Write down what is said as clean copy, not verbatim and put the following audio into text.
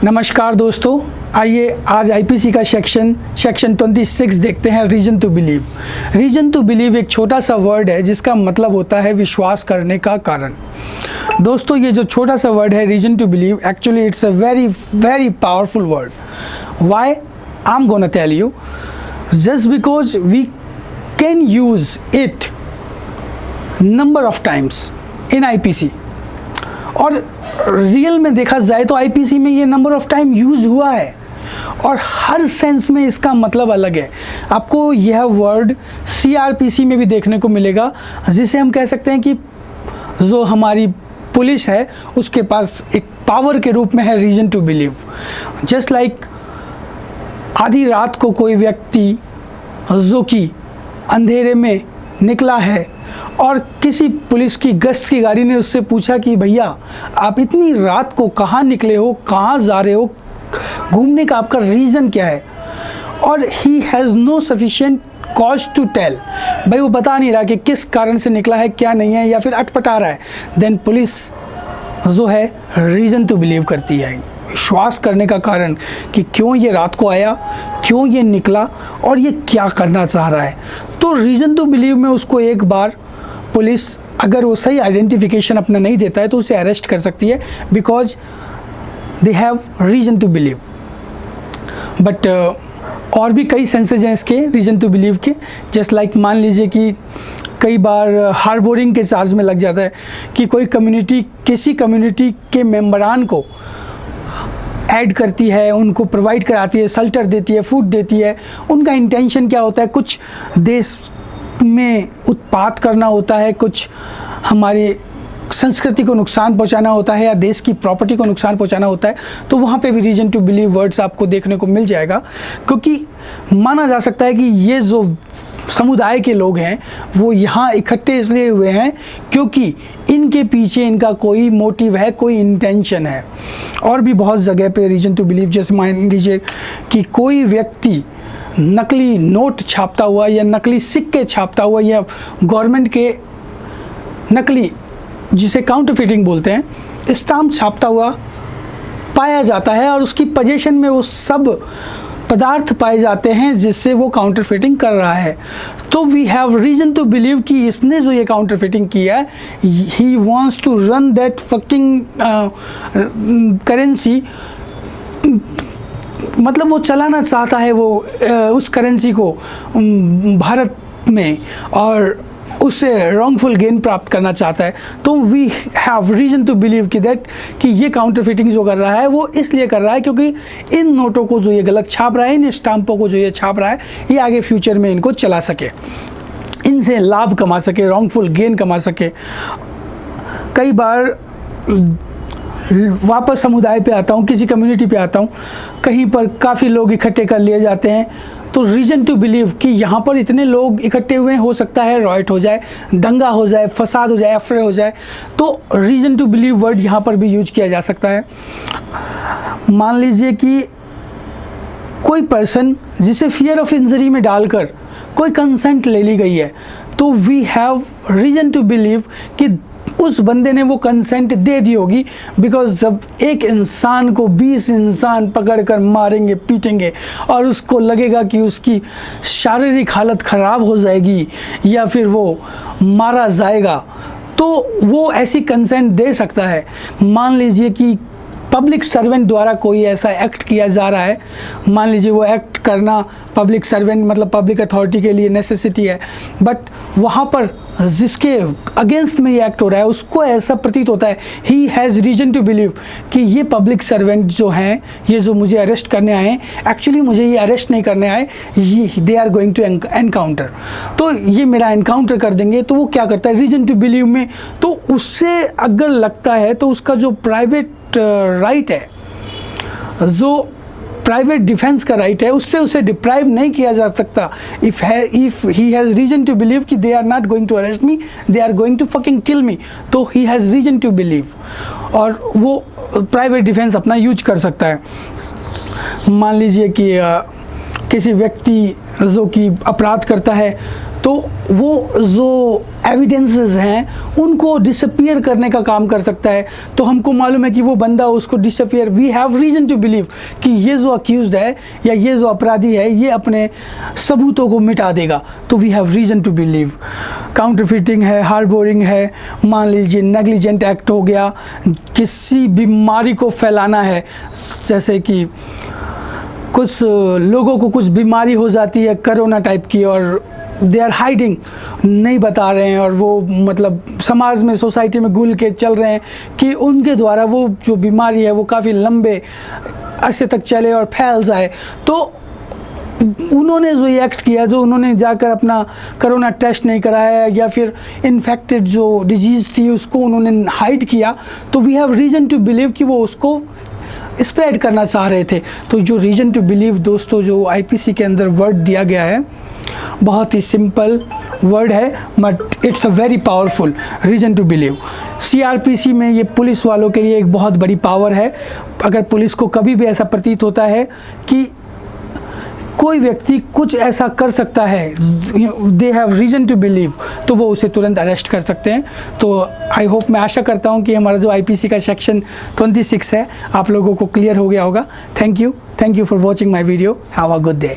नमस्कार दोस्तों, आइए आज आईपीसी का सेक्शन 26 देखते हैं। Reason to believe. Reason to believe एक छोटा सा वर्ड है जिसका मतलब होता है विश्वास करने का कारण। दोस्तों, ये जो छोटा सा वर्ड है reason to believe, actually it's a very powerful word. Why? I am gonna tell you. Just because we can use it number of times in IPC, और रियल में देखा जाए तो आईपीसी में ये नंबर ऑफ टाइम यूज हुआ है और हर सेंस में इसका मतलब अलग है। आपको यह वर्ड सीआरपीसी में भी देखने को मिलेगा, जिसे हम कह सकते हैं कि जो हमारी पुलिस है उसके पास एक पावर के रूप में है reason to believe. Just like आधी रात को कोई व्यक्ति जो कि अंधेरे में निकला है और किसी पुलिस की गश्त की गाड़ी ने उससे पूछा कि भैया आप इतनी रात को कहाँ निकले हो, कहाँ जा रहे हो, घूमने का आपका रीज़न क्या है, और he has no sufficient cause to tell. भाई वो बता नहीं रहा कि किस कारण से निकला है, क्या नहीं है, या फिर अटपटा रहा है। देन पुलिस जो है रीज़न टू बिलीव करती है, विश्वास करने का कारण कि क्यों ये रात को आया, क्यों ये निकला और ये क्या करना चाह रहा है। तो रीज़न टू बिलीव में उसको एक बार पुलिस अगर वो सही आइडेंटिफिकेशन अपना नहीं देता है तो उसे अरेस्ट कर सकती है, because they have reason to believe. But और भी कई सेंसेज हैं इसके रीज़न टू बिलीव के। जस्ट लाइक मान लीजिए कि कई बार हार्बोरिंग के चार्ज में लग जाता है कि कोई कम्युनिटी किसी कम्युनिटी के मेंबरान को ऐड करती है, उनको प्रोवाइड कराती है, शेल्टर देती है, फूड देती है। उनका इंटेंशन क्या होता है? कुछ देश में उत्पात करना होता है, कुछ हमारी संस्कृति को नुकसान पहुंचाना होता है, या देश की प्रॉपर्टी को नुकसान पहुंचाना होता है। तो वहाँ पे भी रीजन टू बिलीव वर्ड्स आपको देखने को मिल जाएगा, क्योंकि माना जा सकता है कि ये जो समुदाय के लोग हैं वो यहाँ इकट्ठे इसलिए हुए हैं क्योंकि इनके पीछे इनका कोई मोटिव है, कोई इंटेंशन है। और भी बहुत जगह पे रीजन टू बिलीव, जैसे मान लीजिए कि कोई व्यक्ति नकली नोट छापता हुआ या नकली सिक्के छापता हुआ या गवर्नमेंट के नकली, जिसे काउंटरफिटिंग बोलते हैं, स्टाम्प छापता हुआ पाया जाता है और उसकी पोजीशन में वो सब पदार्थ पाए जाते हैं जिससे वो काउंटरफिटिंग कर रहा है। तो we have reason to believe कि इसने जो ये काउंटरफिटिंग किया है, he wants to run that fucking currency, मतलब वो चलाना चाहता है वो उस करेंसी को भारत में और उससे रॉन्गफुल गेन प्राप्त करना चाहता है। तो we have reason to believe कि दैट कि ये काउंटरफिटिंग जो कर रहा है वो इसलिए कर रहा है क्योंकि इन नोटों को जो ये गलत छाप रहा है, इन स्टाम्पों को जो ये छाप रहा है, ये आगे फ्यूचर में इनको चला सके, इनसे लाभ कमा सके, रॉन्गफुल गेन कमा सके। कई बार वापस समुदाय पे आता हूँ, किसी कम्युनिटी पे आता हूँ, कहीं पर काफ़ी लोग इकट्ठे कर लिए जाते हैं, तो रीजन टू बिलीव कि यहाँ पर इतने लोग इकट्ठे हुए हैं, हो सकता है रॉयट हो जाए, दंगा हो जाए, फसाद हो जाए, अफरे हो जाए। तो रीजन टू बिलीव वर्ड यहाँ पर भी यूज किया जा सकता है। मान लीजिए कि कोई पर्सन जिसे फियर ऑफ इंजरी में डालकर कोई कंसेंट ले ली गई है, तो we have reason to believe कि उस बंदे ने वो कंसेंट दे दी होगी, बिकॉज जब एक इंसान को 20 इंसान पकड़कर मारेंगे, पीटेंगे और उसको लगेगा कि उसकी शारीरिक हालत ख़राब हो जाएगी या फिर वो मारा जाएगा, तो वो ऐसी कंसेंट दे सकता है। मान लीजिए कि पब्लिक सर्वेंट द्वारा कोई ऐसा एक्ट किया जा रहा है, मान लीजिए वो एक्ट करना पब्लिक सर्वेंट मतलब पब्लिक अथॉरिटी के लिए नेसेसिटी है, बट वहाँ पर जिसके अगेंस्ट में ये एक्ट हो रहा है उसको ऐसा प्रतीत होता है, he has reason to believe कि ये पब्लिक सर्वेंट जो हैं, ये जो मुझे अरेस्ट करने आए हैं, एक्चुअली मुझे ये अरेस्ट नहीं करने आए, ये they are going to encounter, तो ये मेरा एनकाउंटर कर देंगे। तो वो क्या करता है रीजन टू बिलीव में, तो उससे अगर लगता है तो उसका जो प्राइवेट राइट है, जो प्राइवेट डिफेंस का राइट है, उससे उसे डिप्राइव नहीं किया जा सकता। If he has reason to believe कि they are not going to arrest me, they are going to fucking kill me, तो he has reason to believe और वो प्राइवेट डिफेंस अपना यूज कर सकता है। मान लीजिए कि किसी व्यक्ति जो कि अपराध करता है, तो वो जो एविडेंसेस हैं उनको डिसअपियर करने का काम कर सकता है। तो हमको मालूम है कि वो बंदा उसको disappear, we have reason to believe कि ये जो अक्यूज्ड है या ये जो अपराधी है ये अपने सबूतों को मिटा देगा, तो we have reason to believe. Counterfeiting है, हार्बोरिंग है, मान लीजिए नेग्लिजेंट एक्ट हो गया, किसी बीमारी को फैलाना है, जैसे कि कुछ लोगों को कुछ बीमारी हो जाती है कोरोना टाइप की और दे आर हाइडिंग, नहीं बता रहे हैं और वो मतलब समाज में, सोसाइटी में घुल के चल रहे हैं कि उनके द्वारा वो जो बीमारी है वो काफ़ी लंबे अरसे तक चले और फैल जाए। तो उन्होंने जो ये एक्ट किया, जो उन्होंने जाकर अपना कोरोना टेस्ट नहीं कराया या फिर इन्फेक्टेड जो डिजीज़ थी उसको उन्होंने हाइड किया, तो we have reason to believe कि वो उसको स्प्रेड करना चाह रहे थे। तो जो रीज़न टू बिलीव दोस्तों जो आईपीसी के अंदर वर्ड दिया गया है, बहुत ही सिंपल वर्ड है but it's a very powerful reason to believe. CrPC में ये पुलिस वालों के लिए एक बहुत बड़ी पावर है। अगर पुलिस को कभी भी ऐसा प्रतीत होता है कि कोई व्यक्ति कुछ ऐसा कर सकता है, they have reason to believe, तो वो उसे तुरंत अरेस्ट कर सकते हैं। तो आई होप, मैं आशा करता हूँ कि हमारा जो आईपीसी का सेक्शन 26 है आप लोगों को क्लियर हो गया होगा। Thank you for watching my video. Have a good day.